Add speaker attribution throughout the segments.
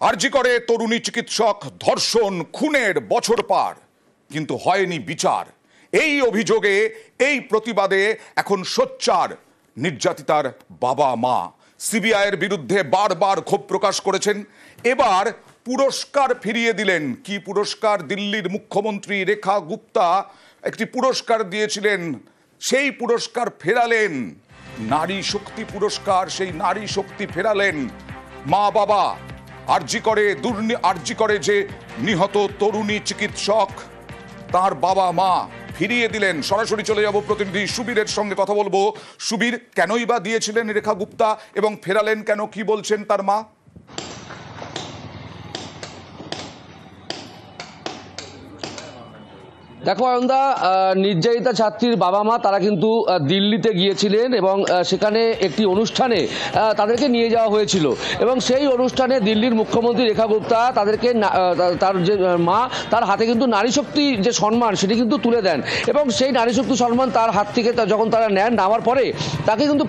Speaker 1: আরজি করে তরুণী চিকিৎসক ধর্ষণ খুনের বছর পার, কিন্তু হয়নি বিচার। এই অভিযোগে, এই প্রতিবাদে এখন সোচ্চার নির্যাতিতার বাবা মা। সিবিআইয়ের বিরুদ্ধে বারবার ক্ষোভ প্রকাশ করেছেন। এবার পুরস্কার ফিরিয়ে দিলেন। কি পুরস্কার? দিল্লির মুখ্যমন্ত্রী রেখা গুপ্তা একটি পুরস্কার দিয়েছিলেন, সেই পুরস্কার ফেরালেন। নারী শক্তি পুরস্কার, সেই নারী শক্তি ফেরালেন মা বাবা। আরজি করে যে নিহত তরুণী চিকিৎসক, তার বাবা মা ফিরিয়ে দিলেন। সরাসরি চলে যাব প্রতিনিধি সুবীরের সঙ্গে কথা বলবো। সুবীর, কেনই বা দিয়েছিলেন রেখা গুপ্তা এবং ফেরালেন কেন, কি বলছেন তার মা?
Speaker 2: দেখো অয়নদা, নির্যাতিতা ছাত্রীর বাবা মা তারা কিন্তু দিল্লিতে গিয়েছিলেন এবং সেখানে একটি অনুষ্ঠানে তাদেরকে নিয়ে যাওয়া হয়েছিল এবং সেই অনুষ্ঠানে দিল্লির মুখ্যমন্ত্রী রেখা গুপ্তা তাদেরকে তার যে মা, তার হাতে কিন্তু নারী শক্তি যে সম্মান সেটি কিন্তু তুলে দেন এবং সেই নারী শক্তি সম্মান তার হাত থেকে যখন তারা নেওয়ার পরে তাকে কিন্তু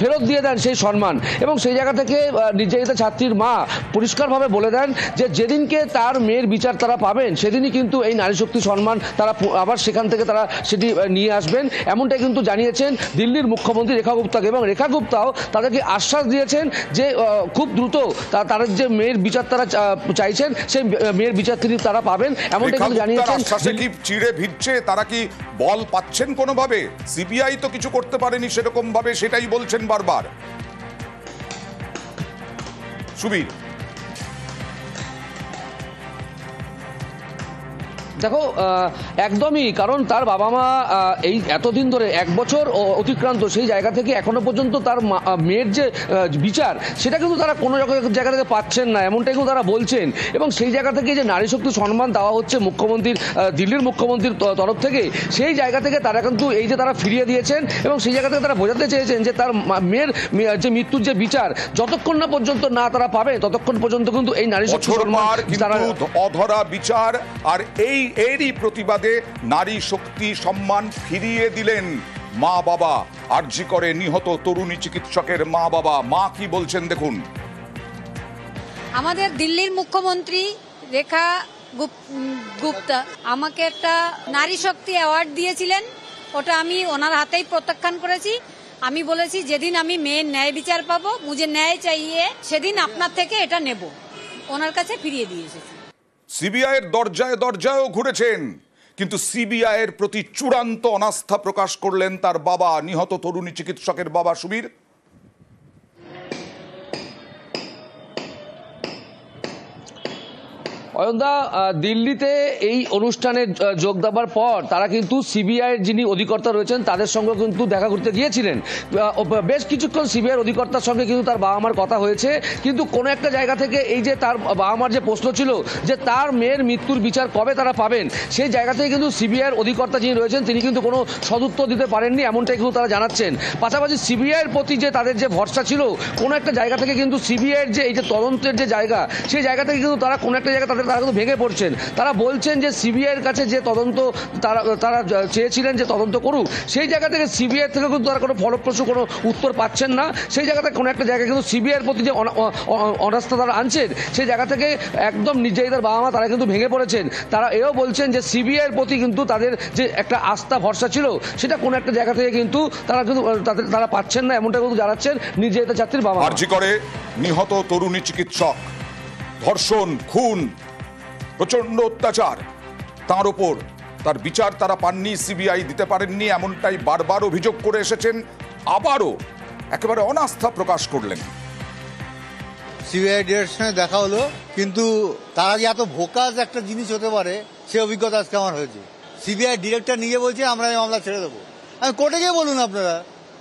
Speaker 2: ফেরত দিয়ে দেন সেই সম্মান। এবং সেই জায়গা থেকে নির্যাতিতা ছাত্রীর মা পরিষ্কারভাবে বলে দেন যে যেদিনকে তার মেয়ের বিচার তারা পাবেন সেদিনই কিন্তু এই নারী শক্তি সম্মান তারা আবার সেখান থেকে তারা সেটি নিয়ে আসবেন, এমনটাই কিন্তু জানিয়েছেন দিল্লির মুখ্যমন্ত্রী রেখা গুপ্তাকে। এবং রেখা গুপ্তাও তাদেরকে আশ্বাস দিয়েছেন যে খুব দ্রুত তাদের যে মেয়ের বিচার তারা চাইছেন সেই মেয়ের বিচার তিনি তারা পাবেন, এমনটাই কিন্তু জানিয়েছেন।
Speaker 1: কি চিড়ে ভিড়ছে? তারা কি বল পাচ্ছেন কোনোভাবে? সিবিআই তো কিছু করতে পারেনি সেরকম ভাবে, সেটাই বলছেন বারবার সুবীর।
Speaker 2: দেখো একদমই, কারণ তার বাবা মা এই এতদিন ধরে 1 বছর অতিক্রান্ত, সেই জায়গা থেকে এখনো পর্যন্ত তার মেয়ের যে বিচার সেটা কিন্তু তারা কোনো জায়গা থেকে পাচ্ছেন না, এমনটাই কিন্তু তারা বলছেন। এবং সেই জায়গা থেকে যে নারী শক্তি সম্মান দেওয়া হচ্ছে মুখ্যমন্ত্রীর, দিল্লির মুখ্যমন্ত্রীর তরফ থেকে, সেই জায়গা থেকে তারা কিন্তু এই যে তারা ফিরিয়ে দিয়েছেন এবং সেই জায়গা থেকে তারা বোঝাতে চেয়েছেন যে তার মেয়ের যে মৃত্যুর যে বিচার যতক্ষণ না পর্যন্ত না তারা পাবে ততক্ষণ পর্যন্ত কিন্তু এই নারী শক্তি সম্মান তারা
Speaker 1: অধরা বিচার। আর এরই প্রতিবাদে নারী শক্তি সম্মান ফিরিয়ে দিলেন মা বাবা। আরজি করে নিহত তরুণী চিকিৎসকের মা বাবা, মা কি বলছেন দেখুন।
Speaker 3: আমাদের দিল্লির মুখ্যমন্ত্রী রেখা গুপ্তা আমাকে একটা নারী শক্তি অ্যাওয়ার্ড দিয়েছিলেন, ওটা আমি ওনার হাতেই প্রত্যাখ্যান করেছি। আমি বলেছি যেদিন আমি মেয়ের ন্যায় বিচার পাবো, মুঝে ন্যায় চাইয়ে, সেদিন আপনার থেকে এটা নেব। ওনার কাছে ফিরিয়ে দিয়ে এসেছি।
Speaker 1: সিবিআইয়ের দরজায় দরজায়ও ঘুরেছেন, কিন্তু সিবিআইয়ের প্রতি চূড়ান্ত অনাস্থা প্রকাশ করলেন তার বাবা, নিহত তরুণী চিকিৎসকের বাবা। সুবীর,
Speaker 2: অয়নদা, দিল্লিতে এই অনুষ্ঠানে যোগ দেওয়ার পর তারা কিন্তু সিবিআইয়ের যিনি অধিকর্তা রয়েছেন তাদের সঙ্গে কিন্তু দেখা করতে গিয়েছিলেন। বেশ কিছুক্ষণ সিবিআইয়ের অধিকর্তার সঙ্গে কিন্তু তার বাবা মার কথা হয়েছে, কিন্তু কোনো একটা জায়গা থেকে এই যে তার বাবা মার যে প্রশ্ন ছিল যে তার মেয়ের মৃত্যুর বিচার কবে তারা পাবেন, সেই জায়গা থেকে কিন্তু সিবিআইয়ের অধিকর্তা যিনি রয়েছেন তিনি কিন্তু কোনো সদুত্তর দিতে পারেননি, এমনটাই কিন্তু তারা জানাচ্ছেন। পাশাপাশি সিবিআইয়ের প্রতি যে তাদের যে ভরসা ছিল, কোনো একটা জায়গা থেকে কিন্তু সিবিআইয়ের যে এই যে তদন্তের যে জায়গা, সেই জায়গা থেকে কিন্তু তারা কোনো একটা জায়গা তারা কিন্তু ভেঙে পড়ছেন। তারা বলছেন যে সিবিআইয়ের কাছে যে তদন্ত তারা চেয়েছিলেন যে তদন্ত করুক, সেই জায়গা থেকে সিবিআই থেকে কিন্তু তারা কোনো ফলপ্রসূ কোনো উত্তর পাচ্ছেন না। সেই জায়গাতে কোনো একটা জায়গায় কিন্তু সিবিআইয়ের প্রতি যে অনাস্থা তারা আনছেন, সেই জায়গা থেকে একদম নির্যাতিতার বাবা মা তারা কিন্তু ভেঙে পড়েছেন। তারা এও বলছেন যে সিবিআইয়ের প্রতি কিন্তু তাদের যে একটা আস্থা ভরসা ছিল সেটা কোনো একটা জায়গা থেকে কিন্তু তারা পাচ্ছেন না, এমনটা কিন্তু জানাচ্ছেন নির্যাতিতা ছাত্রীর বাবা।
Speaker 1: আরজি করে নিহত তরুণী চিকিৎসক, ধর্ষণ, খুন, প্রচন্ড অত্যাচার, তার উপর তার বিচার তারা পাননি, সিবিআই দিতে পারেননি, এমনটাই বারবার অভিযোগ করে এসেছেন। আবারও একেবারে অনাস্থা প্রকাশ করলেন।
Speaker 4: সিবিআই ডিরেক্টরের সঙ্গে দেখা হলো, কিন্তু তারা যে এত ভোকাস একটা জিনিস হতে পারে সে অভিজ্ঞতা আজকে আমার হয়েছে। সিবিআই ডিরেক্টর নিজে বলছে আমরা এই মামলা ছেড়ে দেবো। আমি কোর্টে গিয়ে বলুন, আপনারা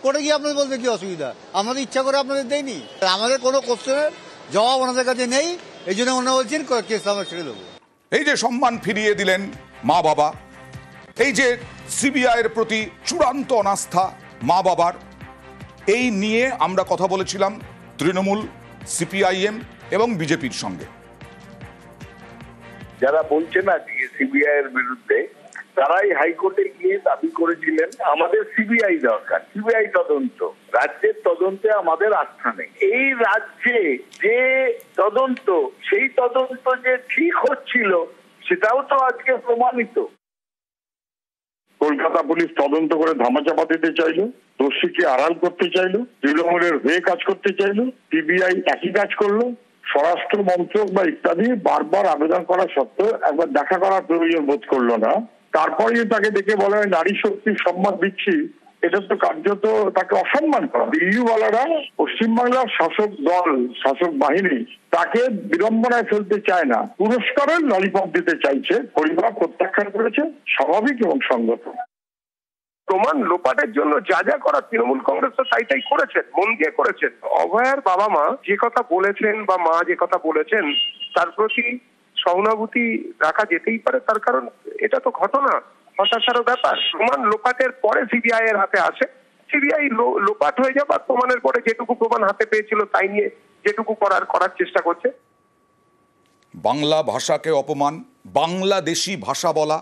Speaker 4: কোর্টে গিয়ে আপনাদের বলতে কি অসুবিধা? আমাদের ইচ্ছা করে আপনাদের দেয়নি, আমাদের কোনো কোশ্চেনের জবাব ওনাদের কাছে নেই, এই জন্য ওনারা বলছেন কেস আমরা ছেড়ে দেবো।
Speaker 1: এই যে সম্মান ফিরিয়ে দিলেন মা বাবা, এই যে সিবিআইয়ের প্রতি চূড়ান্ত অনাস্থা মা বাবার, এই নিয়ে আমরা কথা বলেছিলাম তৃণমূল, সিপিআইএম এবং বিজেপির সঙ্গে।
Speaker 5: যারা বলছে না যে সিবিআই এর বিরুদ্ধে, তারাই হাইকোর্টে গিয়ে দাবি করেছিলেন আমাদের সিবিআই দরকার, সিবিআই তদন্ত, রাজ্যের তদন্তে আমাদের আস্থা নেই। এই রাজ্যে যে তদন্ত, সেই তদন্ত যে ঠিক হচ্ছিল সেটাও তো আজকে প্রমাণিত।
Speaker 6: কলকাতা পুলিশ তদন্ত করে ধামাচাপা দিতে চাইলো, দোষীকে আড়াল করতে চাইলো, তৃণমূলের হয়ে কাজ করতে চাইলো, সিবিআই একই কাজ করলো। স্বরাষ্ট্র মন্ত্রক বা ইত্যাদি বারবার আবেদন করা সত্ত্বেও একবার দেখা করার প্রয়োজন বোধ করলো না। তারপরেই তাকে দেখে বলা হয় নারী শক্তির সম্মান দিচ্ছি, এটা তো কার্যত তাকে অসম্মান করা। দিল্লিওয়ালারা পশ্চিমবাংলার শাসক দল, শাসক বাহিনী তাকে বিড়ম্বনায় ফেলতে চায় না, পুরস্কারের ললিপপ দিতে চাইছে। পরিবার প্রত্যাখ্যান করেছে, স্বাভাবিক এবং সঙ্গত।
Speaker 5: প্রমাণ লোপাটের জন্য যা যা করার তৃণমূল কংগ্রেস তো তাই করেছেন, মন দিয়ে করেছেন। অভয়ার বাবা মা যে কথা বলেছেন বা মা যে কথা বলেছেন তার প্রতি সহানুভূতি রাখা যেতেই পারে, তার কারণ এটা তো ঘটনা, হতাশারও ব্যাপার। প্রমাণ লোপাটের পরে সিবিআই এর হাতে আসে, সিবিআই লোপাট হয়ে যাবে, প্রমাণের পরে যেটুকু প্রমাণ হাতে পেয়েছিল তাই নিয়ে যেটুকু করার চেষ্টা করছে।
Speaker 1: বাংলা ভাষাকে অপমান, বাংলাদেশি ভাষা বলা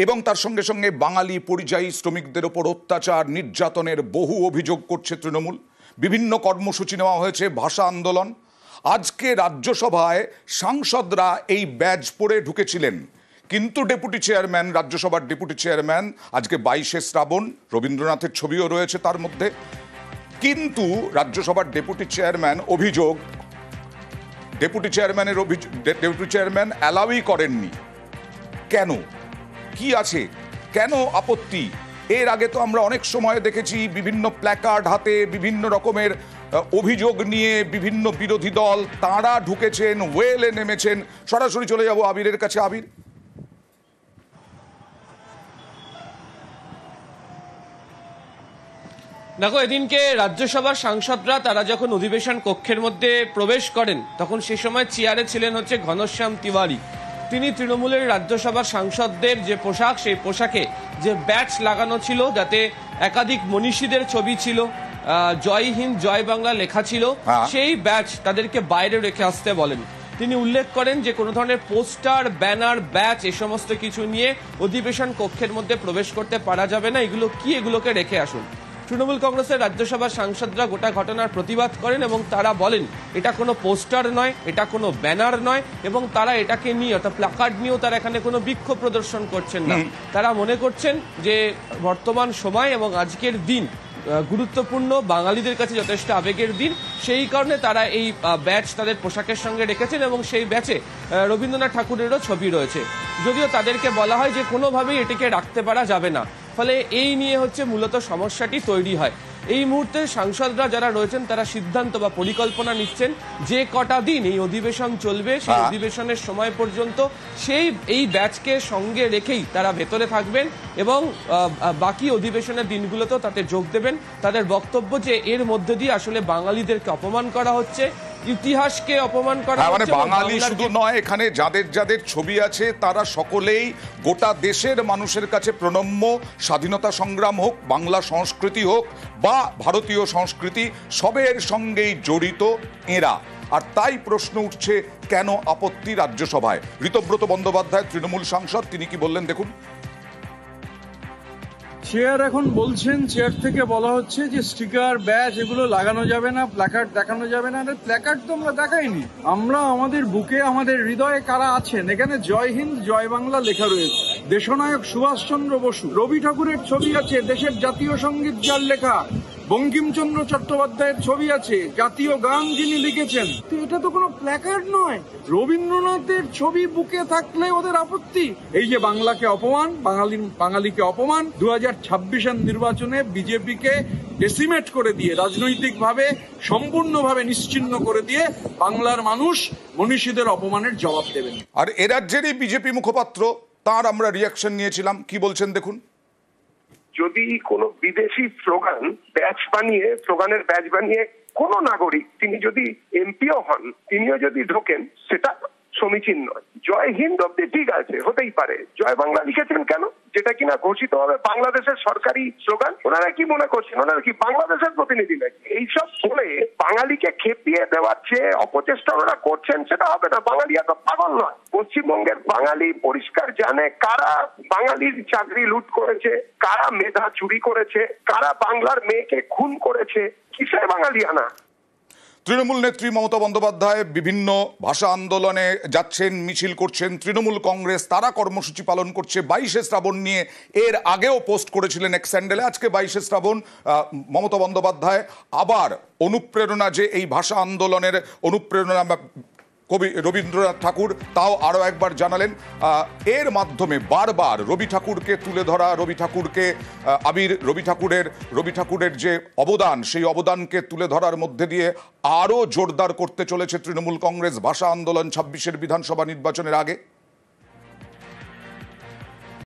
Speaker 1: এবং তার সঙ্গে সঙ্গে বাঙালি পরিযায়ী শ্রমিকদের ওপর অত্যাচার, নির্যাতনের বহু অভিযোগ করছে তৃণমূল। বিভিন্ন কর্মসূচি নেওয়া হয়েছে, ভাষা আন্দোলন। আজকে রাজ্যসভায় সাংসদরা এই ব্যাজ পরে ঢুকেছিলেন, কিন্তু ডেপুটি চেয়ারম্যান, রাজ্যসভার ডেপুটি চেয়ারম্যান, আজকে 22শে শ্রাবণ, রবীন্দ্রনাথের ছবিও রয়েছে তার মধ্যে, কিন্তু রাজ্যসভার ডেপুটি চেয়ারম্যান অভিযোগ, ডেপুটি চেয়ারম্যান অ্যালাউই করেননি। কেন? কি আছে? কেন আপত্তি? এর আগে তো আমরা অনেক সময় দেখেছি বিভিন্ন প্ল্যাকার্ড হাতে বিভিন্ন রকমের অভিযোগ নিয়ে বিভিন্ন বিরোধী দল তাঁরা ঢুকেছেন, ওয়েলে নেমেছেন। সরাসরি চলে যাব আবিরের কাছে। আবির,
Speaker 7: দেখো, এদিনকে রাজ্যসভার সাংসদরা তারা যখন অধিবেশন কক্ষের মধ্যে প্রবেশ করেন তখন সে সময় চেয়ারে ছিলেন হচ্ছে ঘনশ্যাম তিওয়ারি। তিনি তৃণমূলের রাজ্যসভার সাংসদদের যে পোশাক, সেই পোশাকে যে ব্যাচ লাগানো ছিল, যাতে একাধিক মনীষীদের ছবি ছিল, জয় হিন্দ জয় বাংলা লেখা ছিল, সেই ব্যাচ তাদেরকে বাইরে রেখে আসতে বলেন। তিনি উল্লেখ করেন যে কোনো ধরনের পোস্টার, ব্যানার, ব্যাচ এ সমস্ত কিছু নিয়ে অধিবেশন কক্ষের মধ্যে প্রবেশ করতে পারা যাবে না, এগুলো কি, এগুলোকে রেখে আসুন। তৃণমূল কংগ্রেসের রাজ্যসভার সাংসদরা গোটা ঘটনার প্রতিবাদ করেন এবং তারা বলেন এটা কোনো পোস্টার নয়, এটা কোনো ব্যানার নয়, এবং তারা এটাকে নিয়ে, অর্থাৎ প্ল্যাকার্ড নিয়েও তারা এখানে কোনো বিক্ষোভ প্রদর্শন করছেন না। তারা মনে করছেন যে বর্তমান সময় এবং আজকের দিন গুরুত্বপূর্ণ, বাঙালিদের কাছে যথেষ্ট আবেগের দিন, সেই কারণে তারা এই ব্যাচ তাদের পোশাকের সঙ্গে রেখেছেন এবং সেই ব্যাচে রবীন্দ্রনাথ ঠাকুরেরও ছবি রয়েছে। যদিও তাদেরকে বলা হয় যে কোনোভাবেই এটিকে রাখতে পারা যাবে না, ফলে এই নিয়ে হচ্ছে মূলত সমস্যাটি তৈরি হয়। এই মুহূর্তে সাংসদরা যারা রয়েছেন তারা সিদ্ধান্ত বা পরিকল্পনা নিচ্ছেন যে কটা দিন এই অধিবেশন চলবে, সেই অধিবেশনের সময় পর্যন্ত এই ব্যাচকে সঙ্গে রেখেই তারা ভেতরে থাকবেন এবং বাকি অধিবেশনের দিনগুলোতেও তাতে যোগ দেবেন। তাদের বক্তব্য যে এর মধ্যে দিয়ে আসলে বাঙালিদেরকে অপমান করা হচ্ছে, ইতিহাসকে অপমান করা হচ্ছে।
Speaker 1: মানে বাঙালি শুধু নয়, এখানে যাদের যাদের ছবি আছে তারা সকলেই গোটা দেশের মানুষের কাছে প্রণম্য। স্বাধীনতা সংগ্রাম হোক, বাংলা সংস্কৃতি হোক বা ভারতীয় সংস্কৃতি, সবের সঙ্গেই জড়িত এরা। আর তাই প্রশ্ন উঠছে কেন আপত্তি রাজ্যসভায়। ঋতব্রত বন্দ্যোপাধ্যায় তৃণমূল সাংসদ, তিনি কি বললেন দেখুন।
Speaker 8: চেয়ার এখন বলছেন, চেয়ার থেকে বলা হচ্ছে যে স্টিকার, ব্যাজ এগুলো লাগানো যাবে না, প্ল্যাকার্ড দেখানো যাবে না। প্ল্যাকার্ড তো আমরা দেখাইনি, আমরা আমাদের বুকে, আমাদের হৃদয়ে কারা আছেন, এখানে জয় হিন্দ জয় বাংলা লেখা রয়েছে। দেশনায়ক সুভাষচন্দ্র বসু, রবি ঠাকুরের ছবি আছে, দেশের জাতীয় সঙ্গীত যার লেখা, বঙ্কিমচন্দ্র চট্টোপাধ্যায়ের ছবি আছে, জাতীয় গান যিনি লিখেছেন। তো এটা তো কোনো প্ল্যাকার্ড নয়। রবীন্দ্রনাথের ছবি বুকে থাকলে ওদের আপত্তি। এই যে বাংলাকে অপমান, বাঙালিকে অপমান, 2026-এর নির্বাচনে বিজেপিকে ডেসিমেট করে দিয়ে, রাজনৈতিকভাবে সম্পূর্ণভাবে নিশ্চিহ্ন করে দিয়ে বাংলার মানুষ মনীষীদের অপমানের জবাব দেবেন।
Speaker 1: আর এ রাজ্যেরই বিজেপি মুখপাত্র, তার আমরা রিয়াকশন নিয়েছিলাম, কি বলছেন দেখুন।
Speaker 5: যদি কোনো বিদেশি স্লোগান ব্যাচ বানিয়ে, স্লোগানের ব্যাচ বানিয়ে কোন নাগরিক, তিনি যদি এমপিও হন, তিনিও যদি ঢোকেন, সেটা সমীচীন নয়। জয় হিন্দ অব্দি ঠিক আছে, হতেই পারে। জয় বাংলা লিখেছেন কেন? যেটা কিনা ঘোষিত হবে বাংলাদেশের সরকারি স্লোগান। ওনারা কি মনে করছেন ওনারা কি বাংলাদেশের প্রতিনিধি নাকি? এইসব বলে বাঙালিকে খেপিয়ে দেওয়ার যে অপচেষ্টা ওনারা করছেন সেটা হবে না। বাঙালি এত পাগল নয়। পশ্চিমবঙ্গের বাঙালি পরিষ্কার জানে কারা বাঙালির চাকরি লুট করেছে, কারা মেধা চুরি করেছে, কারা বাংলার মেয়েকে খুন করেছে। কিসের বাঙালি আনা?
Speaker 1: তৃণমূল নেত্রী মমতা বন্দ্যোপাধ্যায় বিভিন্ন ভাষা আন্দোলনে যাচ্ছেন, মিছিল করছেন। তৃণমূল কংগ্রেস তারা কর্মসূচি পালন করছে 22শে শ্রাবণ নিয়ে। এর আগেও পোস্ট করেছিলেন এক স্যান্ডেলে। আজকে 22শে শ্রাবণ, মমতা বন্দ্যোপাধ্যায় আবার অনুপ্রেরণা, যে এই ভাষা আন্দোলনের অনুপ্রেরণা কবি রবীন্দ্রনাথ ঠাকুর, তাও আরও একবার জানালেন। এর মাধ্যমে বারবার রবি ঠাকুরকে তুলে ধরা, রবি ঠাকুরকে রবি ঠাকুরের যে অবদান, সেই অবদানকে তুলে ধরার মধ্যে দিয়ে আরও জোরদার করতে চলেছে তৃণমূল কংগ্রেস ভাষা আন্দোলন 26শে বিধানসভা নির্বাচনের আগে।